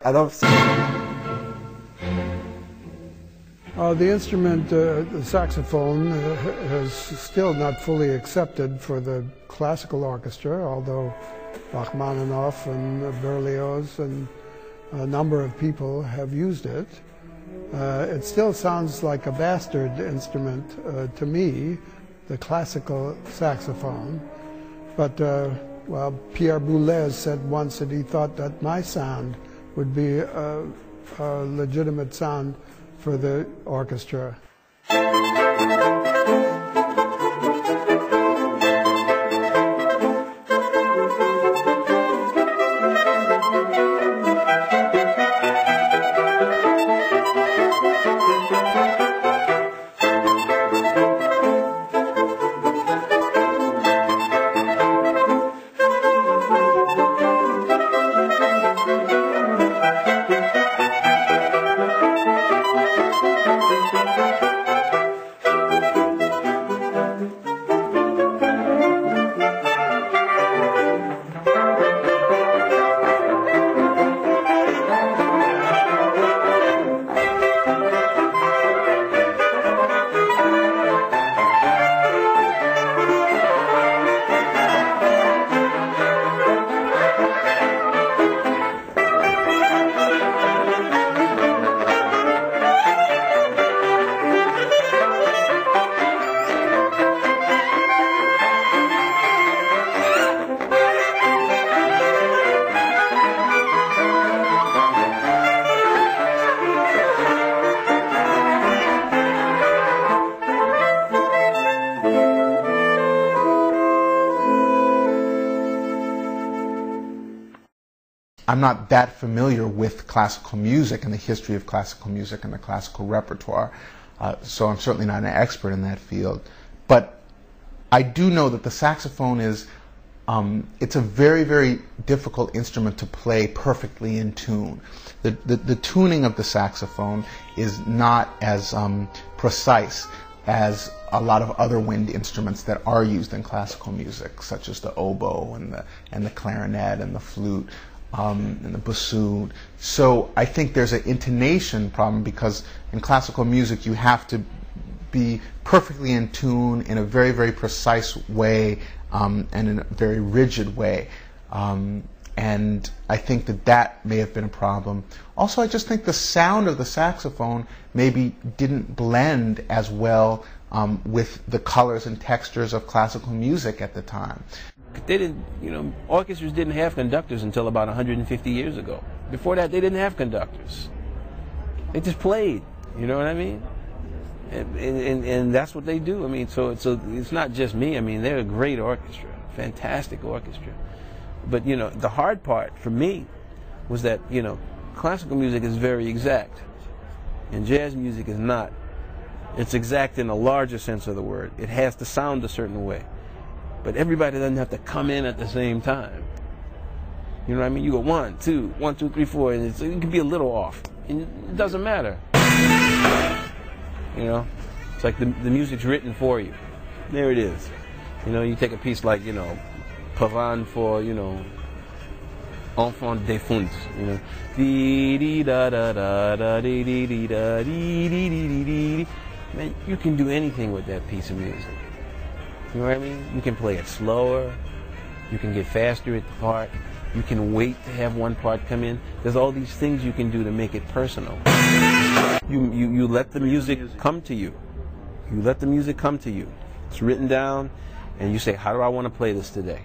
Adolphe Sax. The instrument, the saxophone, is still not fully accepted for the classical orchestra, although Rachmaninoff and Berlioz and a number of people have used it. It still sounds like a bastard instrument to me, the classical saxophone. But, well, Pierre Boulez said once that he thought that my sound would be a legitimate sound for the orchestra. I'm not that familiar with classical music and the history of classical music and the classical repertoire, so I'm certainly not an expert in that field. But I do know that the saxophone is, it's a very, very difficult instrument to play perfectly in tune. The tuning of the saxophone is not as precise as a lot of other wind instruments that are used in classical music, such as the oboe and the clarinet and the flute. And the bassoon. So I think there's an intonation problem because in classical music you have to be perfectly in tune in a very, very precise way and in a very rigid way. And I think that may have been a problem. Also, I just think the sound of the saxophone maybe didn't blend as well with the colors and textures of classical music at the time. They didn't, orchestras didn't have conductors until about 150 years ago. Before that, they didn't have conductors. They just played, you know what I mean? And that's what they do. I mean, so it's not just me. I mean, they're a great orchestra, fantastic orchestra. But, the hard part for me was that, classical music is very exact, and jazz music is not. It's exact in a larger sense of the word. It has to sound a certain way. But everybody doesn't have to come in at the same time. You know what I mean? You go 1, 2, 1, 2, 3, 4, and it can be a little off. And it doesn't matter. It's like the music's written for you. There it is. You take a piece like, Pavane for, Enfant Défunt, Man, you can do anything with that piece of music. You know what I mean? You can play it slower, you can get faster at the part, you can wait to have one part come in. There's all these things you can do to make it personal. You let the music come to you. You let the music come to you. It's written down, and you say, how do I want to play this today?